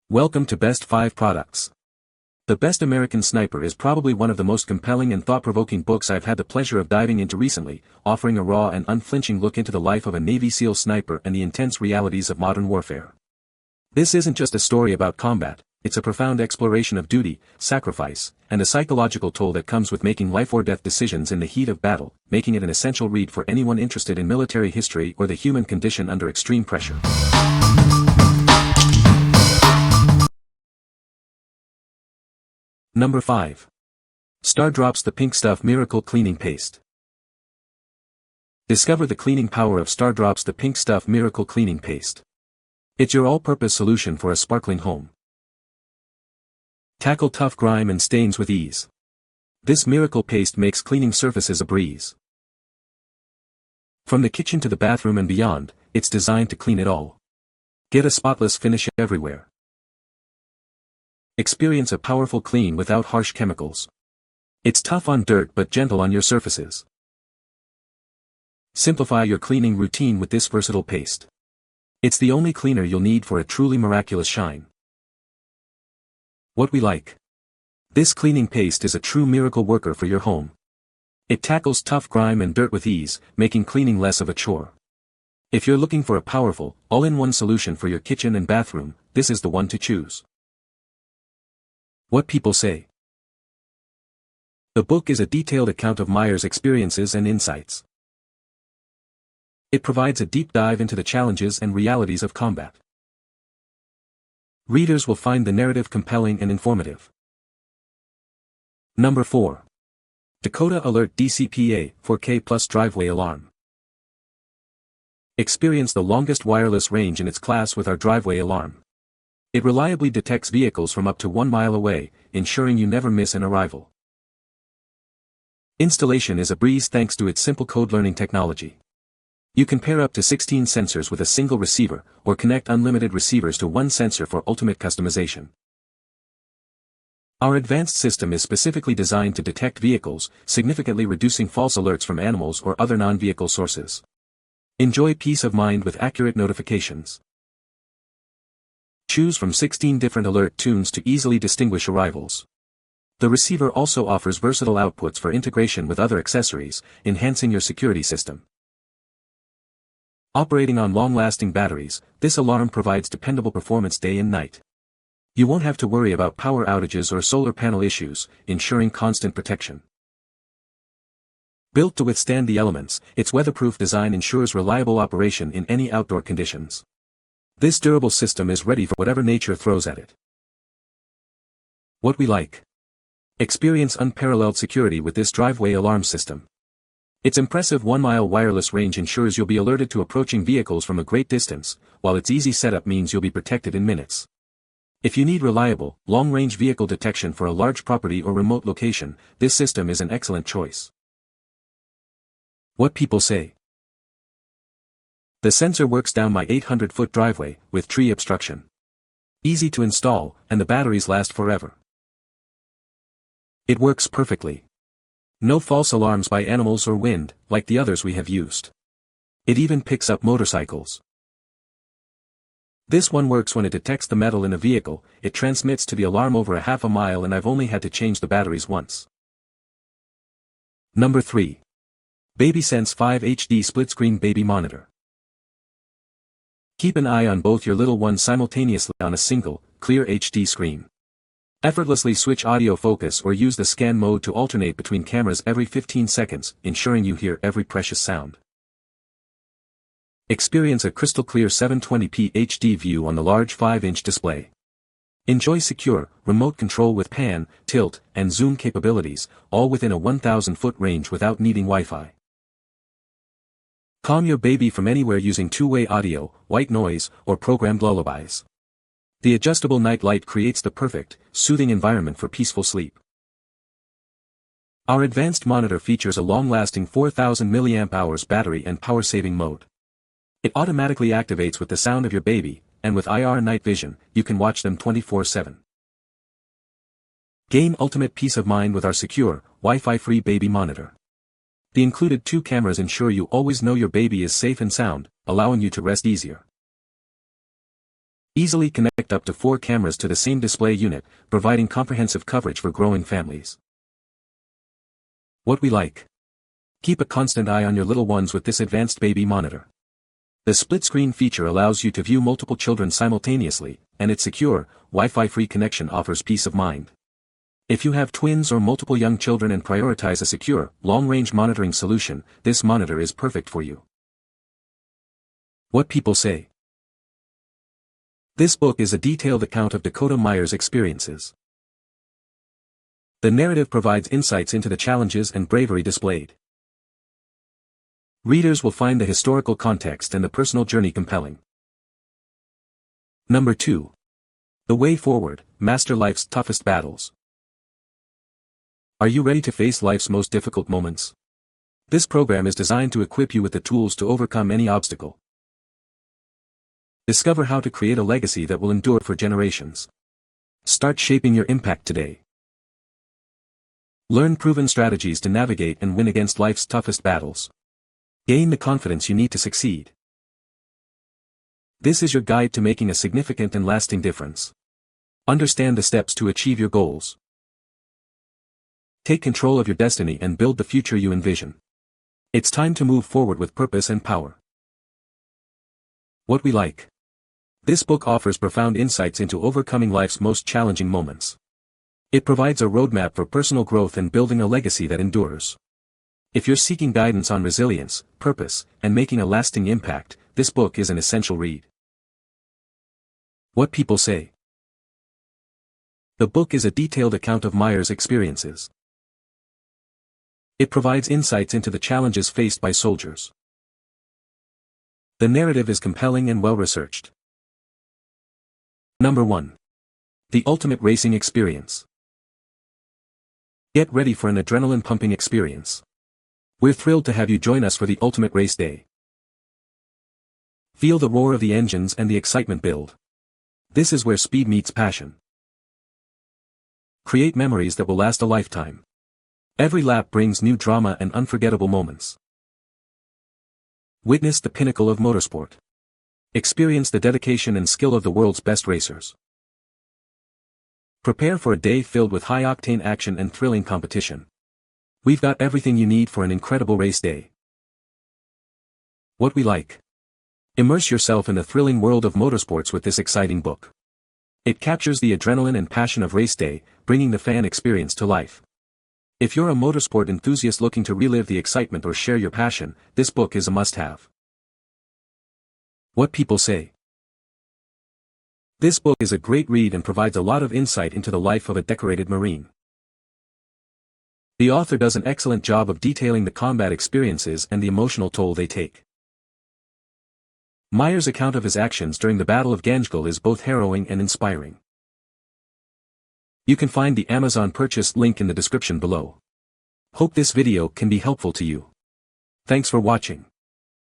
Welcome to Best 5 Products. The Best American Sniper is probably one of the most compelling and thought-provoking books I've had the pleasure of diving into recently, offering a raw and unflinching look into the life of a Navy SEAL sniper and the intense realities of modern warfare. This isn't just a story about combat, it's a profound exploration of duty, sacrifice, and a psychological toll that comes with making life-or-death decisions in the heat of battle, making it an essential read for anyone interested in military history or the human condition under extreme pressure. Number 5. Stardrops the Pink Stuff Miracle Cleaning Paste. Discover the cleaning power of Stardrops the Pink Stuff Miracle Cleaning Paste. It's your all-purpose solution for a sparkling home. Tackle tough grime and stains with ease. This miracle paste makes cleaning surfaces a breeze. From the kitchen to the bathroom and beyond, it's designed to clean it all. Get a spotless finish everywhere. Experience a powerful clean without harsh chemicals. It's tough on dirt but gentle on your surfaces. Simplify your cleaning routine with this versatile paste. It's the only cleaner you'll need for a truly miraculous shine. What we like. This cleaning paste is a true miracle worker for your home. It tackles tough grime and dirt with ease, making cleaning less of a chore. If you're looking for a powerful, all-in-one solution for your kitchen and bathroom, this is the one to choose. What people say. The book is a detailed account of Meyer's experiences and insights. It provides a deep dive into the challenges and realities of combat. Readers will find the narrative compelling and informative. Number 4. Dakota Alert DCPA 4K Plus Driveway Alarm. Experience the longest wireless range in its class with our driveway alarm. It reliably detects vehicles from up to 1 mile away, ensuring you never miss an arrival. Installation is a breeze thanks to its simple code learning technology. You can pair up to 16 sensors with a single receiver, or connect unlimited receivers to one sensor for ultimate customization. Our advanced system is specifically designed to detect vehicles, significantly reducing false alerts from animals or other non-vehicle sources. Enjoy peace of mind with accurate notifications. Choose from 16 different alert tunes to easily distinguish arrivals. The receiver also offers versatile outputs for integration with other accessories, enhancing your security system. Operating on long-lasting batteries, this alarm provides dependable performance day and night. You won't have to worry about power outages or solar panel issues, ensuring constant protection. Built to withstand the elements, its weatherproof design ensures reliable operation in any outdoor conditions. This durable system is ready for whatever nature throws at it. What we like. Experience unparalleled security with this driveway alarm system. Its impressive 1-mile wireless range ensures you'll be alerted to approaching vehicles from a great distance, while its easy setup means you'll be protected in minutes. If you need reliable, long-range vehicle detection for a large property or remote location, this system is an excellent choice. What people say. The sensor works down my 800-foot driveway, with tree obstruction. Easy to install, and the batteries last forever. It works perfectly. No false alarms by animals or wind, like the others we have used. It even picks up motorcycles. This one works when it detects the metal in a vehicle, it transmits to the alarm over a half a mile and I've only had to change the batteries once. Number 3. Babysense 5 HD Split-Screen Baby Monitor. Keep an eye on both your little ones simultaneously on a single, clear HD screen. Effortlessly switch audio focus or use the scan mode to alternate between cameras every 15 seconds, ensuring you hear every precious sound. Experience a crystal-clear 720p HD view on the large 5-inch display. Enjoy secure, remote control with pan, tilt, and zoom capabilities, all within a 1,000-foot range without needing Wi-Fi. Calm your baby from anywhere using two-way audio, white noise, or programmed lullabies. The adjustable night light creates the perfect, soothing environment for peaceful sleep. Our advanced monitor features a long-lasting 4,000 mAh battery and power-saving mode. It automatically activates with the sound of your baby, and with IR night vision, you can watch them 24/7. Gain ultimate peace of mind with our secure, Wi-Fi-free baby monitor. The included 2 cameras ensure you always know your baby is safe and sound, allowing you to rest easier. Easily connect up to 4 cameras to the same display unit, providing comprehensive coverage for growing families. What we like. Keep a constant eye on your little ones with this advanced baby monitor. The split-screen feature allows you to view multiple children simultaneously, and its secure, Wi-Fi-free connection offers peace of mind. If you have twins or multiple young children and prioritize a secure, long-range monitoring solution, this monitor is perfect for you. What people say. This book is a detailed account of Dakota Meyer's experiences. The narrative provides insights into the challenges and bravery displayed. Readers will find the historical context and the personal journey compelling. Number 2. The Way Forward, Master Life's Toughest Battles. Are you ready to face life's most difficult moments? This program is designed to equip you with the tools to overcome any obstacle. Discover how to create a legacy that will endure for generations. Start shaping your impact today. Learn proven strategies to navigate and win against life's toughest battles. Gain the confidence you need to succeed. This is your guide to making a significant and lasting difference. Understand the steps to achieve your goals. Take control of your destiny and build the future you envision. It's time to move forward with purpose and power. What we like. This book offers profound insights into overcoming life's most challenging moments. It provides a roadmap for personal growth and building a legacy that endures. If you're seeking guidance on resilience, purpose, and making a lasting impact, this book is an essential read. What people say. The book is a detailed account of Meyer's experiences. It provides insights into the challenges faced by soldiers. The narrative is compelling and well-researched. Number 1. The Ultimate Racing Experience. Get ready for an adrenaline-pumping experience. We're thrilled to have you join us for the Ultimate Race Day. Feel the roar of the engines and the excitement build. This is where speed meets passion. Create memories that will last a lifetime. Every lap brings new drama and unforgettable moments. Witness the pinnacle of motorsport. Experience the dedication and skill of the world's best racers. Prepare for a day filled with high-octane action and thrilling competition. We've got everything you need for an incredible race day. What we like. Immerse yourself in the thrilling world of motorsports with this exciting book. It captures the adrenaline and passion of race day, bringing the fan experience to life. If you're a motorsport enthusiast looking to relive the excitement or share your passion, this book is a must-have. What people say. This book is a great read and provides a lot of insight into the life of a decorated Marine. The author does an excellent job of detailing the combat experiences and the emotional toll they take. Meyer's account of his actions during the Battle of Ganjgal is both harrowing and inspiring. You can find the Amazon purchase link in the description below. Hope this video can be helpful to you. Thanks for watching.